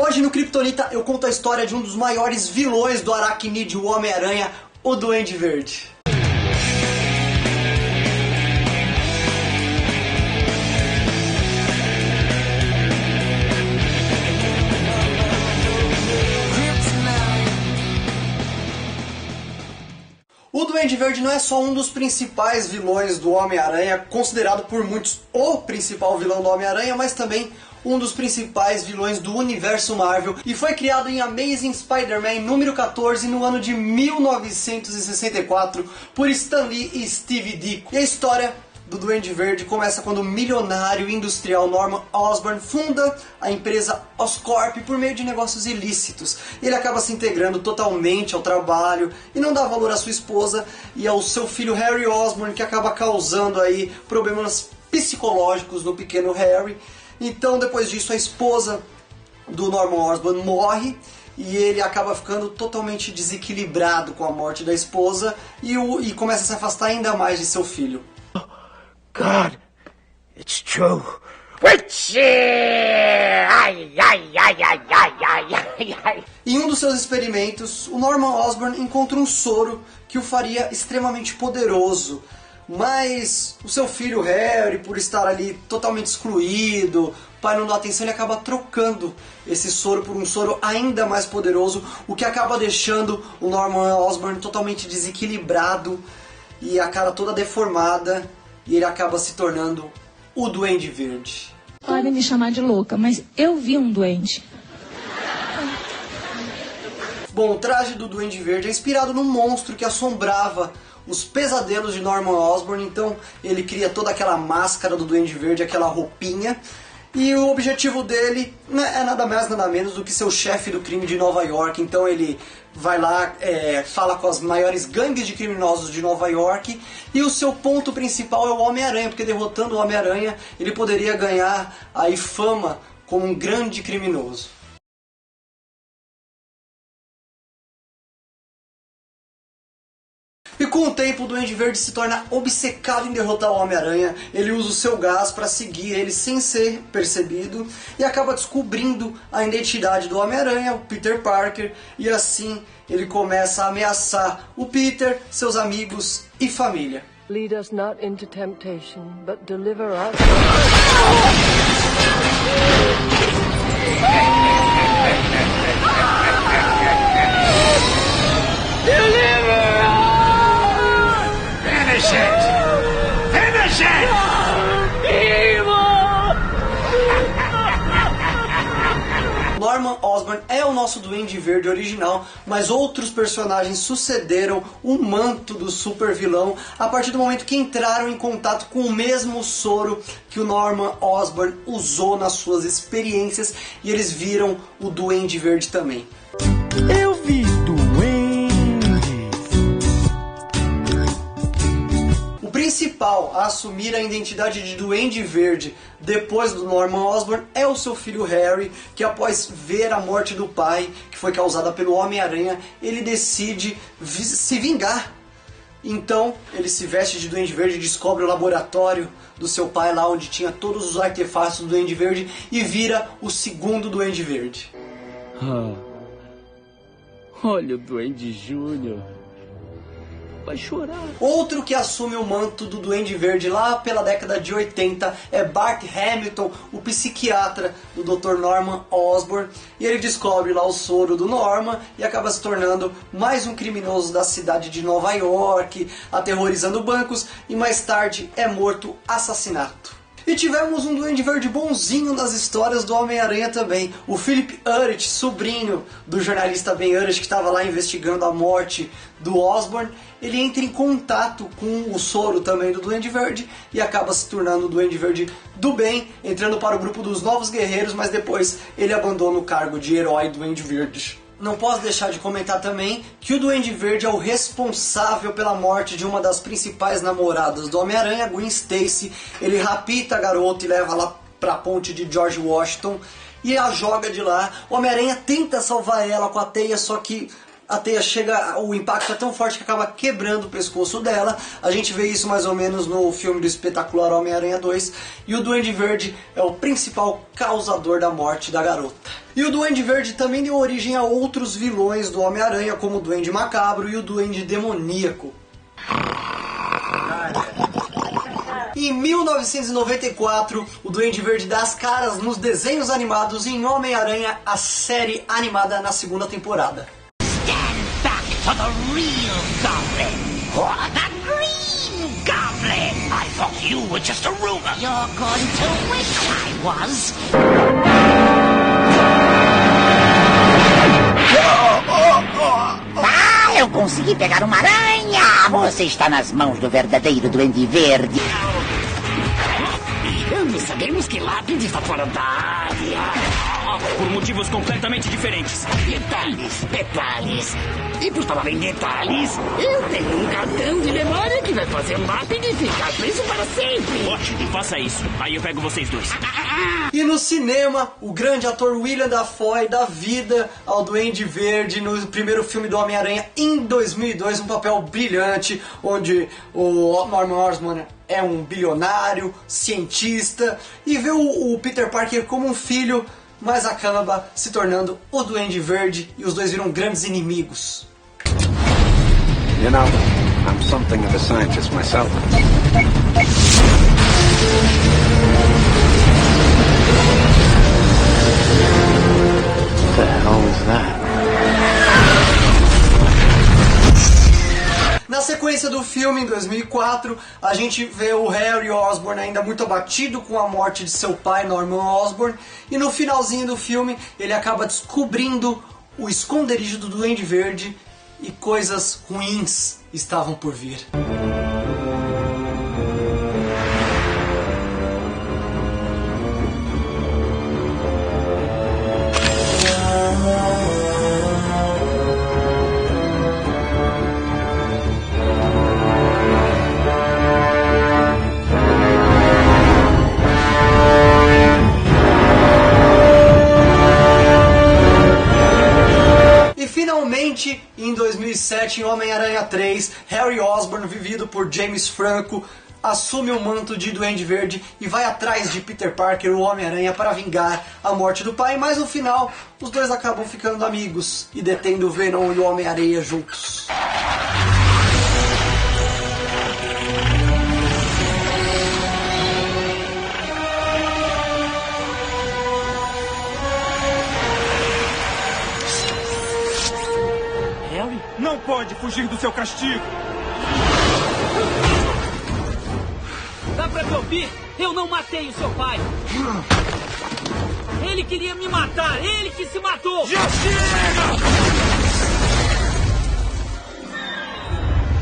Hoje no Kryptonita eu conto a história de um dos maiores vilões do Aracnídeo Homem-Aranha, o Duende Verde. O Duende Verde não é só um dos principais vilões do Homem-Aranha, considerado por muitos o principal vilão do Homem-Aranha, mas também um dos principais vilões do universo Marvel, e foi criado em Amazing Spider-Man número 14 no ano de 1964 por Stan Lee e Steve Ditko. E a história do Duende Verde começa quando o milionário industrial Norman Osborn funda a empresa Oscorp por meio de negócios ilícitos. Ele acaba se integrando totalmente ao trabalho e não dá valor à sua esposa e ao seu filho Harry Osborn, que acaba causando aí problemas psicológicos no pequeno Harry. Então, depois disso, a esposa do Norman Osborn morre e ele acaba ficando totalmente desequilibrado com a morte da esposa e começa a se afastar ainda mais de seu filho. God, it's true. Witchy! Ai, ai, ai, ai, ai, ai, ai. Em um dos seus experimentos, o Norman Osborn encontra um soro que o faria extremamente poderoso. Mas o seu filho Harry, por estar ali totalmente excluído, o pai não dá atenção, ele acaba trocando esse soro por um soro ainda mais poderoso, o que acaba deixando o Norman Osborn totalmente desequilibrado e a cara toda deformada, e ele acaba se tornando o Duende Verde. Podem me chamar de louca, mas eu vi um duende. Bom, o traje do Duende Verde é inspirado num monstro que assombrava os pesadelos de Norman Osborn, então ele cria toda aquela máscara do Duende Verde, aquela roupinha, e o objetivo dele é nada mais nada menos do que ser o chefe do crime de Nova York. Então ele vai lá, fala com as maiores gangues de criminosos de Nova York, e o seu ponto principal é o Homem-Aranha, porque derrotando o Homem-Aranha ele poderia ganhar aí fama como um grande criminoso. E com o tempo o Duende Verde se torna obcecado em derrotar o Homem-Aranha. Ele usa o seu gás para seguir ele sem ser percebido e acaba descobrindo a identidade do Homem-Aranha, o Peter Parker, e assim ele começa a ameaçar o Peter, seus amigos e família. Lead us not into temptation, but deliver us. Finish it! Finish it! Norman Osborn é o nosso Duende Verde original, mas outros personagens sucederam o manto do super vilão a partir do momento que entraram em contato com o mesmo soro que o Norman Osborn usou nas suas experiências, e eles viram o Duende Verde também. Eu vi O principal a assumir a identidade de Duende Verde depois do Norman Osborn é o seu filho Harry, que após ver a morte do pai, que foi causada pelo Homem-Aranha, ele decide se vingar. Então ele se veste de Duende Verde, descobre o laboratório do seu pai lá onde tinha todos os artefatos do Duende Verde e vira o segundo Duende Verde. Olha o Duende Júnior. Vai chorar. Outro que assume o manto do Duende Verde lá pela década de 80 é Bart Hamilton, o psiquiatra do Dr. Norman Osborn, e ele descobre lá o soro do Norman e acaba se tornando mais um criminoso da cidade de Nova York, aterrorizando bancos, e mais tarde é morto assassinado. E tivemos um Duende Verde bonzinho nas histórias do Homem-Aranha também. O Philip Urich, sobrinho do jornalista Ben Urich, que estava lá investigando a morte do Osborn, ele entra em contato com o soro também do Duende Verde e acaba se tornando o Duende Verde do bem, entrando para o grupo dos Novos Guerreiros, mas depois ele abandona o cargo de herói Duende Verde. Não posso deixar de comentar também que o Duende Verde é o responsável pela morte de uma das principais namoradas do Homem-Aranha, Gwen Stacy. Ele rapta a garota e leva lá para a ponte de George Washington e a joga de lá. O Homem-Aranha tenta salvar ela com a teia, só que a teia chega, o impacto é tão forte que acaba quebrando o pescoço dela. A gente vê isso mais ou menos no filme do espetacular Homem-Aranha 2. E o Duende Verde é o principal causador da morte da garota. E o Duende Verde também deu origem a outros vilões do Homem-Aranha, como o Duende Macabro e o Duende Demoníaco. Em 1994, o Duende Verde dá as caras nos desenhos animados em Homem-Aranha, a série animada na segunda temporada. Stand back for the real Goblin, or the Green Goblin. I thought you were just a rumor. You're going to wish I was. Ah, eu consegui pegar uma aranha! Você está nas mãos do verdadeiro Duende Verde. Sabemos que Lápide está fora da área. Por motivos completamente diferentes. Detalhes. E por falar em detalhes, eu tenho um cartão de memória que vai fazer Lápide ficar preso para sempre. Ótimo, faça isso. Aí eu pego vocês dois. E no cinema, o grande ator William Dafoe dá vida ao Duende Verde no primeiro filme do Homem-Aranha em 2002, um papel brilhante, onde o Norman Osborn é um bilionário, cientista, e vê o Peter Parker como um filho, mas acaba se tornando o Duende Verde e os dois viram grandes inimigos. You know, I'm something of a scientist myself. What the hell is that? Na sequência do filme, em 2004, a gente vê o Harry Osborn ainda muito abatido com a morte de seu pai, Norman Osborn, e no finalzinho do filme ele acaba descobrindo o esconderijo do Duende Verde e coisas ruins estavam por vir. Finalmente, em 2007, em Homem-Aranha 3, Harry Osborn, vivido por James Franco, assume o manto de Duende Verde e vai atrás de Peter Parker, o Homem-Aranha, para vingar a morte do pai, mas no final, os dois acabam ficando amigos e detendo o Venom e o Homem-Aranha juntos. Não pode fugir do seu castigo! Dá pra me ouvir? Eu não matei o seu pai! Ele queria me matar! Ele que se matou! Já chega!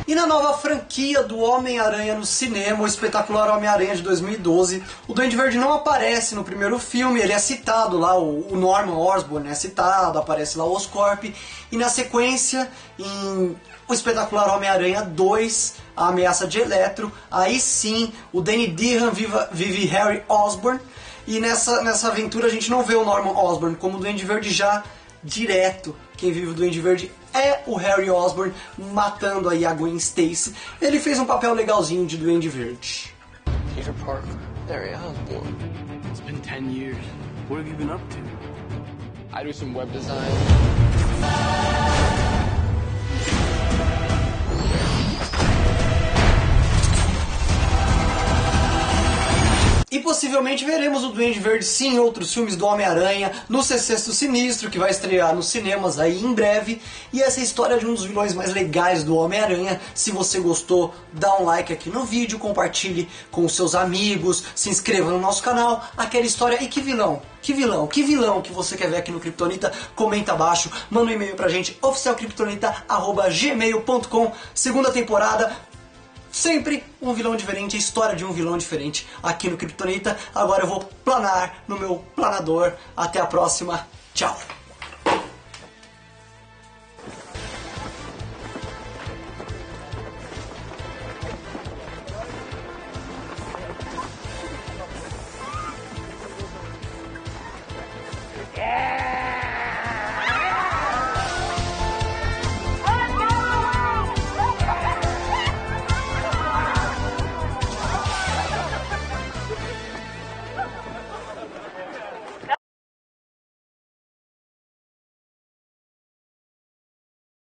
E na nova franquia do Homem-Aranha no cinema, o espetacular Homem-Aranha de 2012, o Duende Verde não aparece no primeiro filme, ele é citado lá, o Norman Osborn é citado, aparece lá o Oscorp, e na sequência, em o espetacular Homem-Aranha 2, a ameaça de Eletro, aí sim, o Danny Dehan vive Harry Osborn, e nessa aventura a gente não vê o Norman Osborn como o Duende Verde já direto. Quem vive o Duende Verde é o Harry Osborn, matando aí a Gwen Stacy. Ele fez um papel legalzinho de Duende Verde. Peter Parker, Harry Osborn. It's been 10 years. What have you been up to? I do some web design. E possivelmente veremos o Duende Verde sim em outros filmes do Homem-Aranha, no Sexteto Sinistro, que vai estrear nos cinemas aí em breve. E essa é a história de um dos vilões mais legais do Homem-Aranha. Se você gostou, dá um like aqui no vídeo, compartilhe com os seus amigos, se inscreva no nosso canal. Aquela história, e que vilão? Que vilão? Que vilão que você quer ver aqui no Kryptonita? Comenta abaixo, manda um e-mail pra gente, oficialkryptonita@gmail.com. Segunda temporada. Sempre um vilão diferente, a história de um vilão diferente aqui no Kryptonita. Agora eu vou planar no meu planador. Até a próxima. Tchau.